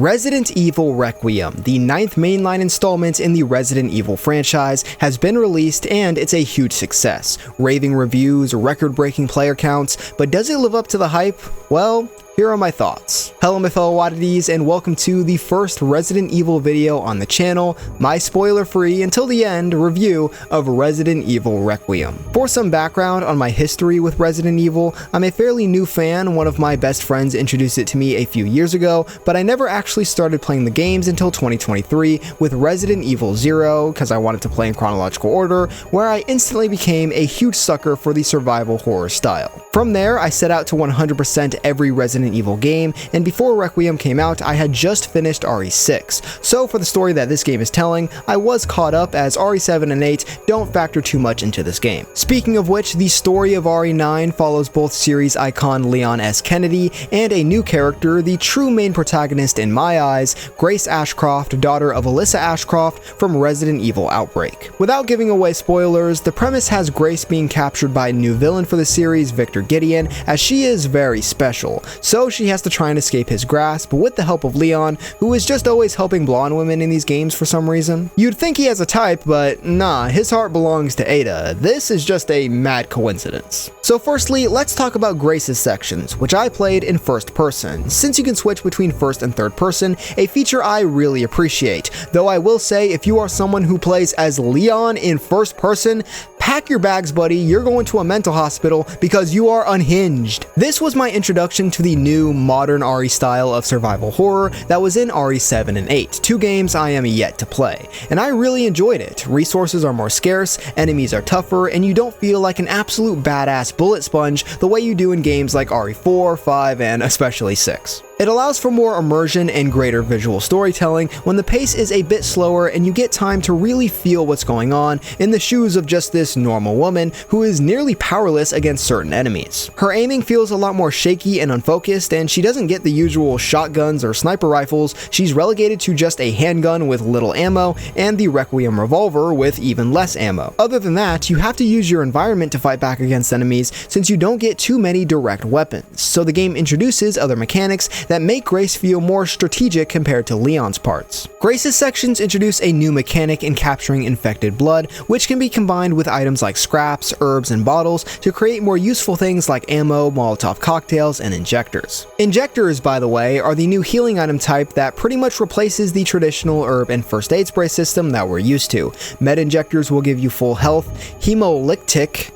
Resident Evil Requiem, the 9th mainline installment in the Resident Evil franchise, has been released and it's a huge success. Raving reviews, record-breaking player counts, but does it live up to the hype? Well, here are my thoughts. Hello my fellow oddities and welcome to the first Resident Evil video on the channel, my spoiler-free until the end review of Resident Evil Requiem. For some background on my history with Resident Evil, I'm a fairly new fan. One of my best friends introduced it to me a few years ago, but I never actually started playing the games until 2023 with Resident Evil 0 because I wanted to play in chronological order, where I instantly became a huge sucker for the survival horror style. From there, I set out to 100% every Resident Evil game, and before Requiem came out, I had just finished RE6. So for the story that this game is telling, I was caught up as RE7 and 8 don't factor too much into this game. Speaking of which, the story of RE9 follows both series icon Leon S. Kennedy and a new character, the true main protagonist in my eyes, Grace Ashcroft, daughter of Alyssa Ashcroft from Resident Evil Outbreak. Without giving away spoilers, the premise has Grace being captured by a new villain for the series, Victor Gideon, as she is very special. So she has to try and escape his grasp with the help of Leon, who is just always helping blonde women in these games for some reason. You'd think he has a type, but nah, his heart belongs to Ada. This is just a mad coincidence. So firstly, let's talk about Grace's sections, which I played in first person. Since you can switch between first and third person, a feature I really appreciate. Though I will say, if you are someone who plays as Leon in first person, pack your bags, buddy, you're going to a mental hospital because you are unhinged. This was my introduction to the new modern RE style of survival horror that was in RE7 and 8, two games I am yet to play, and I really enjoyed it. Resources are more scarce, enemies are tougher, and you don't feel like an absolute badass bullet sponge the way you do in games like RE4, 5, and especially 6. It allows for more immersion and greater visual storytelling when the pace is a bit slower and you get time to really feel what's going on in the shoes of just this normal woman who is nearly powerless against certain enemies. Her aiming feels a lot more shaky and unfocused, and she doesn't get the usual shotguns or sniper rifles. She's relegated to just a handgun with little ammo and the Requiem revolver with even less ammo. Other than that, you have to use your environment to fight back against enemies since you don't get too many direct weapons, so the game introduces other mechanics that make Grace feel more strategic compared to Leon's parts. Grace's sections introduce a new mechanic in capturing infected blood, which can be combined with items like scraps, herbs, and bottles to create more useful things like ammo, Molotov cocktails, and injectors. Injectors, by the way, are the new healing item type that pretty much replaces the traditional herb and first aid spray system that we're used to. Med injectors will give you full health, hemolytic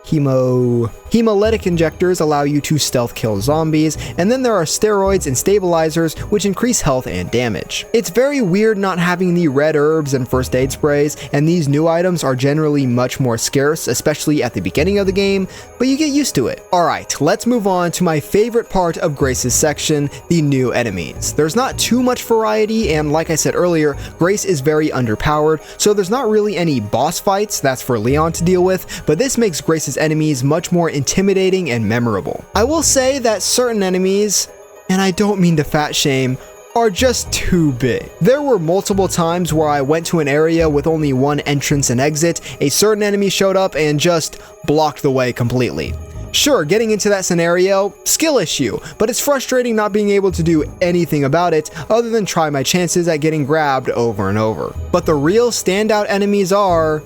hemolytic injectors allow you to stealth kill zombies, and then there are steroids and stabilizers which increase health and damage. It's very weird not having the red herbs and first aid sprays, and these new items are generally much more scarce, especially at the beginning of the game, but you get used to it. Alright, let's move on to my favorite part of Grace's section, the new enemies. There's not too much variety, and like I said earlier, Grace is very underpowered, so there's not really any boss fights, that's for Leon to deal with, but this makes Grace's enemies much more intimidating and memorable. I will say that certain enemies, and I don't mean to fat shame, are just too big. There were multiple times where I went to an area with only one entrance and exit, a certain enemy showed up and just blocked the way completely. Sure, getting into that scenario, skill issue, but it's frustrating not being able to do anything about it other than try my chances at getting grabbed over and over. But the real standout enemies are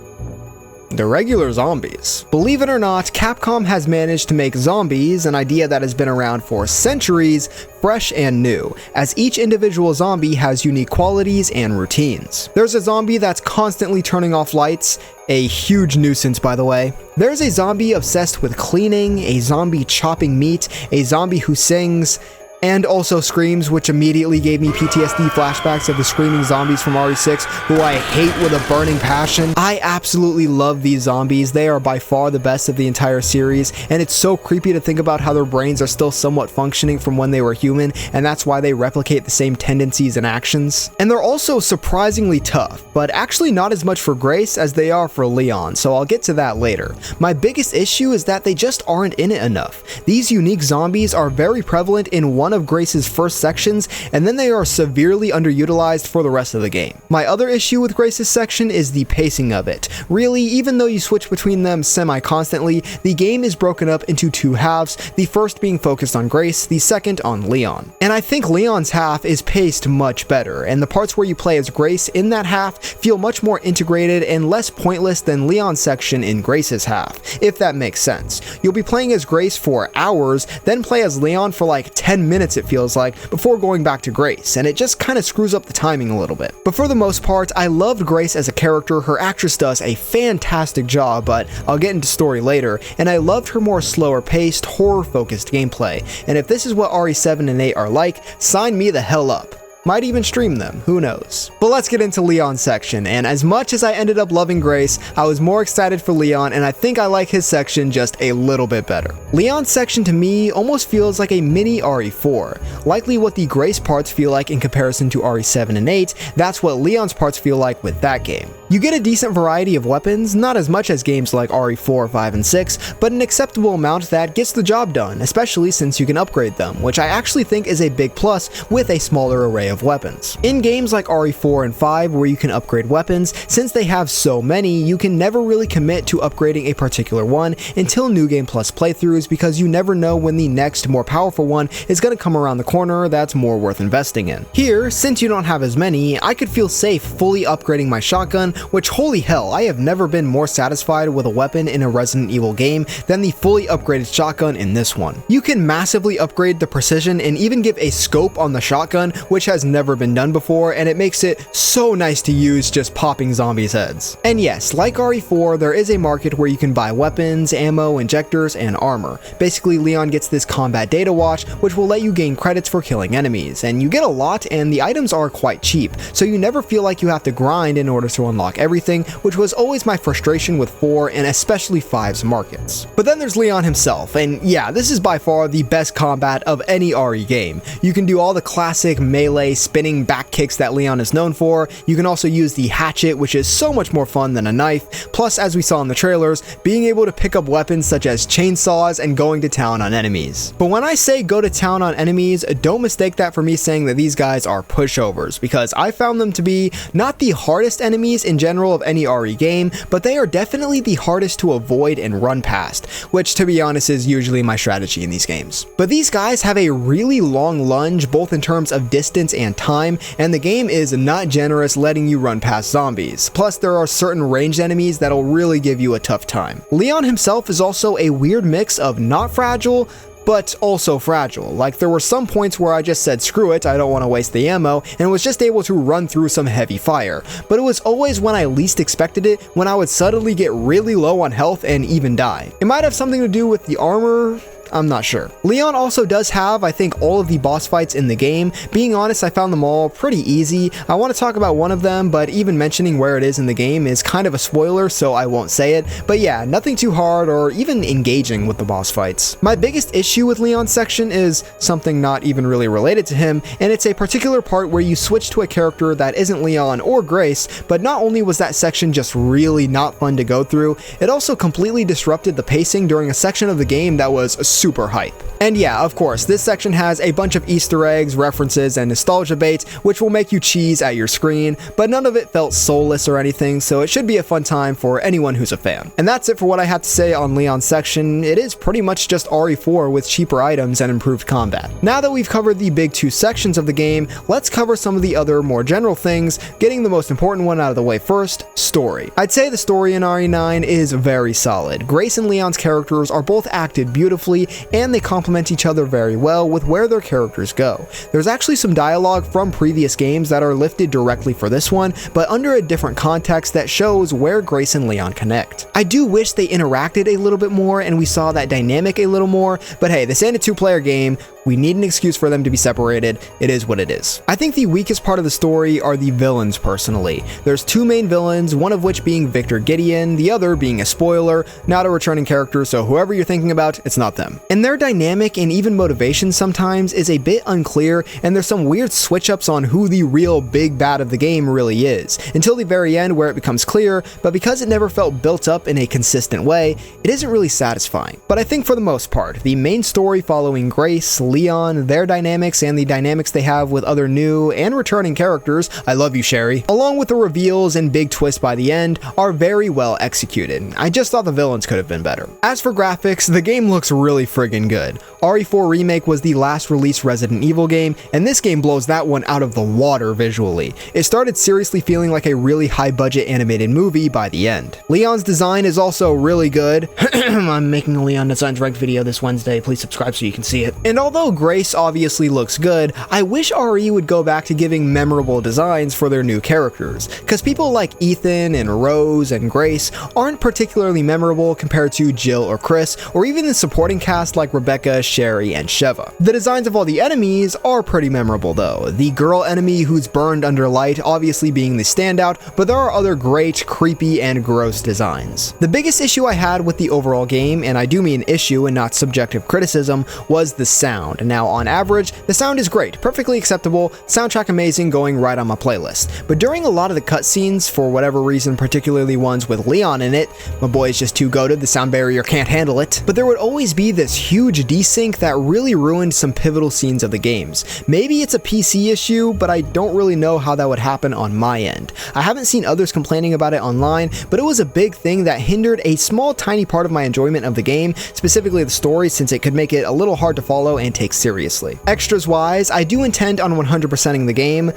the regular zombies. Believe it or not, Capcom has managed to make zombies, an idea that has been around for centuries, fresh and new, as each individual zombie has unique qualities and routines. There's a zombie that's constantly turning off lights, a huge nuisance by the way. There's a zombie obsessed with cleaning, a zombie chopping meat, a zombie who sings, and also screams, which immediately gave me PTSD flashbacks of the screaming zombies from RE6, who I hate with a burning passion. I absolutely love these zombies. They are by far the best of the entire series, and it's so creepy to think about how their brains are still somewhat functioning from when they were human, and that's why they replicate the same tendencies and actions. And they're also surprisingly tough, but actually not as much for Grace as they are for Leon, so I'll get to that later. My biggest issue is that they just aren't in it enough. These unique zombies are very prevalent in one of Grace's first sections, and then they are severely underutilized for the rest of the game. My other issue with Grace's section is the pacing of it. Really, even though you switch between them semi-constantly, the game is broken up into two halves, the first being focused on Grace, the second on Leon. And I think Leon's half is paced much better, and the parts where you play as Grace in that half feel much more integrated and less pointless than Leon's section in Grace's half, if that makes sense. You'll be playing as Grace for hours, then play as Leon for like 10 minutes it feels like, before going back to Grace, and it just kinda screws up the timing a little bit. But for the most part, I loved Grace as a character. Her actress does a fantastic job, but I'll get into story later, and I loved her more slower paced, horror focused gameplay, and if this is what RE7 and 8 are like, sign me the hell up. Might even stream them, who knows. But let's get into Leon's section, and as much as I ended up loving Grace, I was more excited for Leon, and I think I like his section just a little bit better. Leon's section to me almost feels like a mini RE4. Likely what the Grace parts feel like in comparison to RE7 and 8, that's what Leon's parts feel like with that game. You get a decent variety of weapons, not as much as games like RE4, 5, and 6, but an acceptable amount that gets the job done, especially since you can upgrade them, which I actually think is a big plus with a smaller array of weapons. In games like RE4 and 5 where you can upgrade weapons, since they have so many, you can never really commit to upgrading a particular one until New Game Plus playthroughs because you never know when the next more powerful one is going to come around the corner that's more worth investing in. Here, since you don't have as many, I could feel safe fully upgrading my shotgun, which holy hell, I have never been more satisfied with a weapon in a Resident Evil game than the fully upgraded shotgun in this one. You can massively upgrade the precision and even give a scope on the shotgun, which has never been done before, and it makes it so nice to use just popping zombies' heads. And yes, like RE4, there is a market where you can buy weapons, ammo, injectors, and armor. Basically, Leon gets this combat data watch, which will let you gain credits for killing enemies, and you get a lot, and the items are quite cheap, so you never feel like you have to grind in order to unlock everything, which was always my frustration with 4 and especially 5's markets. But then there's Leon himself, and yeah, this is by far the best combat of any RE game. You can do all the classic melee spinning back kicks that Leon is known for. You can also use the hatchet, which is so much more fun than a knife, plus as we saw in the trailers, being able to pick up weapons such as chainsaws and going to town on enemies. But when I say go to town on enemies, don't mistake that for me saying that these guys are pushovers, because I found them to be not the hardest enemies in general of any RE game, but they are definitely the hardest to avoid and run past, which to be honest is usually my strategy in these games. But these guys have a really long lunge both in terms of distance and time, and the game is not generous letting you run past zombies. Plus there are certain ranged enemies that'll really give you a tough time. Leon himself is also a weird mix of not fragile, but also fragile. Like there were some points where I just said screw it, I don't want to waste the ammo, and was just able to run through some heavy fire. But it was always when I least expected it, when I would suddenly get really low on health and even die. It might have something to do with the armor, I'm not sure. Leon also does have, I think, all of the boss fights in the game. Being honest, I found them all pretty easy. I want to talk about one of them, but even mentioning where it is in the game is kind of a spoiler, so I won't say it. But yeah, nothing too hard or even engaging with the boss fights. My biggest issue with Leon's section is something not even really related to him, and it's a particular part where you switch to a character that isn't Leon or Grace, but not only was that section just really not fun to go through, it also completely disrupted the pacing during a section of the game that was super hype. And yeah, of course, this section has a bunch of Easter eggs, references, and nostalgia bait, which will make you cheese at your screen, but none of it felt soulless or anything, so it should be a fun time for anyone who's a fan. And that's it for what I have to say on Leon's section. It is pretty much just RE4 with cheaper items and improved combat. Now that we've covered the big two sections of the game, let's cover some of the other more general things, getting the most important one out of the way first, story. I'd say the story in RE9 is very solid. Grace and Leon's characters are both acted beautifully, and they complement each other very well with where their characters go. There's actually some dialogue from previous games that are lifted directly for this one, but under a different context that shows where Grace and Leon connect. I do wish they interacted a little bit more and we saw that dynamic a little more, but hey, this ain't a two-player game. We need an excuse for them to be separated. It is what it is. I think the weakest part of the story are the villains personally. There's two main villains, one of which being Victor Gideon, the other being a spoiler, not a returning character, so whoever you're thinking about, it's not them. And their dynamic and even motivation sometimes is a bit unclear, and there's some weird switch-ups on who the real big bad of the game really is, until the very end where it becomes clear, but because it never felt built up in a consistent way, it isn't really satisfying. But I think for the most part, the main story following Grace, Leon, their dynamics, and the dynamics they have with other new and returning characters, I love you Sherry, along with the reveals and big twist by the end, are very well executed. I just thought the villains could have been better. As for graphics, the game looks really friggin' good. RE4 Remake was the last released Resident Evil game, and this game blows that one out of the water visually. It started seriously feeling like a really high-budget animated movie by the end. Leon's design is also really good. I'm making a Leon Design Direct video this Wednesday, please subscribe so you can see it. And although Grace obviously looks good, I wish RE would go back to giving memorable designs for their new characters, because people like Ethan and Rose and Grace aren't particularly memorable compared to Jill or Chris, or even the supporting cast like Rebecca, Sherry, and Sheva. The designs of all the enemies are pretty memorable though, the girl enemy who's burned under light obviously being the standout, but there are other great, creepy, and gross designs. The biggest issue I had with the overall game, and I do mean issue and not subjective criticism, was the sound. Now on average, the sound is great, perfectly acceptable, soundtrack amazing, going right on my playlist. But during a lot of the cutscenes, for whatever reason, particularly ones with Leon in it, my boy is just too goated, the sound barrier can't handle it, but there would always be this huge desync that really ruined some pivotal scenes of the games. Maybe it's a PC issue, but I don't really know how that would happen on my end. I haven't seen others complaining about it online, but it was a big thing that hindered a small tiny part of my enjoyment of the game, specifically the story, since it could make it a little hard to follow and take seriously. Extras wise, I do intend on 100%ing the game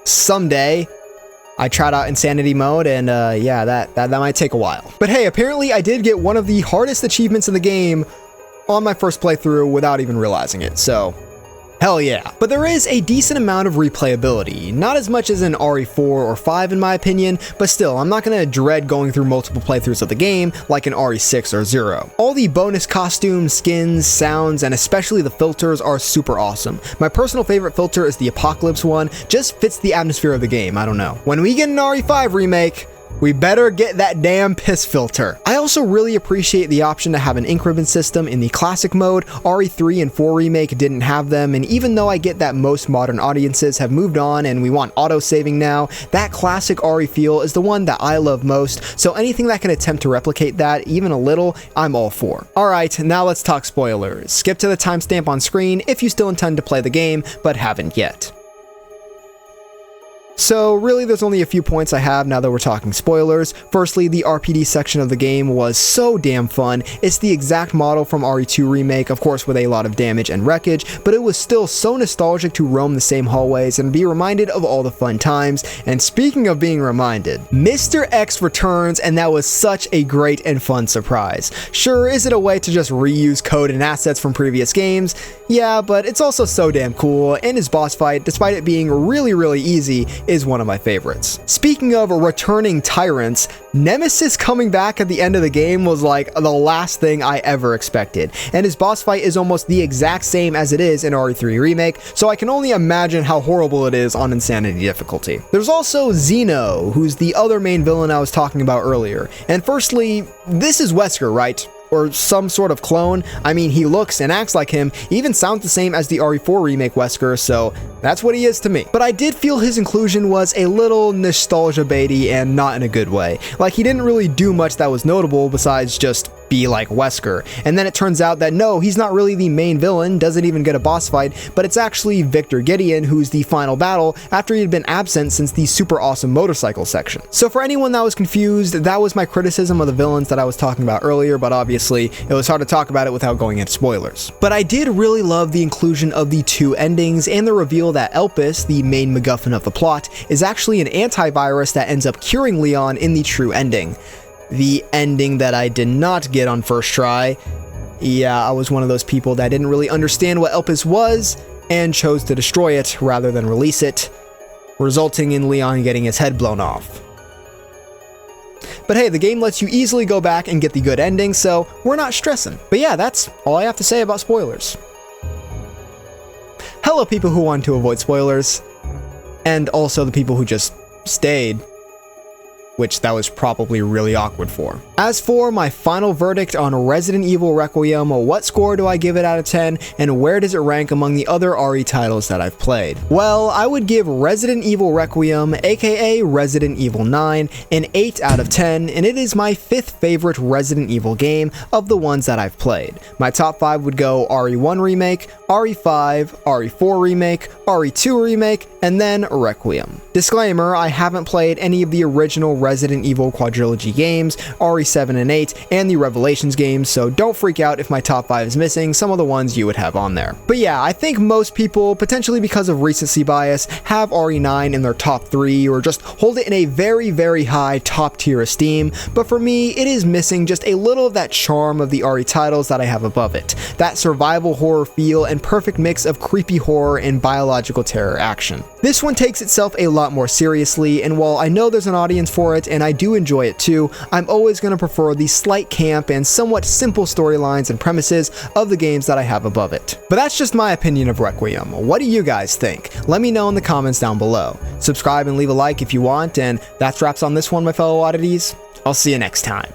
someday. I tried out Insanity mode, and yeah, that might take a while. But hey, apparently I did get one of the hardest achievements in the game on my first playthrough without even realizing it, so hell yeah. But there is a decent amount of replayability, not as much as in RE4 or 5 in my opinion, but still, I'm not gonna dread going through multiple playthroughs of the game like in RE6 or 0. All the bonus costumes, skins, sounds, and especially the filters are super awesome. My personal favorite filter is the Apocalypse one, just fits the atmosphere of the game, I don't know. When we get an RE5 remake, we better get that damn piss filter. I also really appreciate the option to have an increment system in the classic mode. RE3 and 4 Remake didn't have them, and even though I get that most modern audiences have moved on and we want auto-saving now, that classic RE feel is the one that I love most, so anything that can attempt to replicate that, even a little, I'm all for. Alright, now let's talk spoilers. Skip to the timestamp on screen if you still intend to play the game, but haven't yet. So really there's only a few points I have now that we're talking spoilers. Firstly, the RPD section of the game was so damn fun. It's the exact model from RE2 Remake, of course with a lot of damage and wreckage, but it was still so nostalgic to roam the same hallways and be reminded of all the fun times. And speaking of being reminded, Mr. X returns, and that was such a great and fun surprise. Sure, is it a way to just reuse code and assets from previous games? Yeah, but it's also so damn cool, and his boss fight, despite it being really easy, is one of my favorites. Speaking of returning tyrants, Nemesis coming back at the end of the game was like the last thing I ever expected, and his boss fight is almost the exact same as it is in RE3 Remake, so I can only imagine how horrible it is on Insanity difficulty. There's also Zeno, who's the other main villain I was talking about earlier, and firstly, this is Wesker, right? Or some sort of clone. I mean, he looks and acts like him, even sounds the same as the RE4 Remake Wesker, so that's what he is to me. But I did feel his inclusion was a little nostalgia baity and not in a good way. Like, he didn't really do much that was notable besides just be like Wesker. And then it turns out that no, he's not really the main villain, doesn't even get a boss fight, but it's actually Victor Gideon who's the final battle after he had been absent since the super awesome motorcycle section. So for anyone that was confused, that was my criticism of the villains that I was talking about earlier, but obviously it was hard to talk about it without going into spoilers. But I did really love the inclusion of the two endings and the reveal that Elpis, the main MacGuffin of the plot, is actually an antivirus that ends up curing Leon in the true ending. The ending that I did not get on first try. Yeah, I was one of those people that didn't really understand what Elpis was and chose to destroy it rather than release it, resulting in Leon getting his head blown off. But hey, the game lets you easily go back and get the good ending, so we're not stressing. But yeah, that's all I have to say about spoilers. Hello people who want to avoid spoilers, and also the people who just stayed. which that was probably really awkward for. As for my final verdict on Resident Evil Requiem, what score do I give it out of 10, and where does it rank among the other RE titles that I've played? Well, I would give Resident Evil Requiem, aka Resident Evil 9, an 8 out of 10, and it is my 5th favorite Resident Evil game of the ones that I've played. My top 5 would go RE1 Remake, RE5, RE4 Remake, RE2 Remake, and then Requiem. Disclaimer, I haven't played any of the original Resident Evil quadrilogy games, RE7 and 8, and the Revelations games, so don't freak out if my top 5 is missing some of the ones you would have on there. But yeah, I think most people, potentially because of recency bias, have RE9 in their top 3 or just hold it in a very, very high top tier esteem, but for me, it is missing just a little of that charm of the RE titles that I have above it. That survival horror feel and perfect mix of creepy horror and biological terror action. This one takes itself a lot more seriously, and while I know there's an audience for it and I do enjoy it too, I'm always going to prefer the slight camp and somewhat simple storylines and premises of the games that I have above it. But that's just my opinion of Requiem. What do you guys think? Let me know in the comments down below. Subscribe and leave a like if you want, and that wraps on this one, my fellow oddities. I'll see you next time.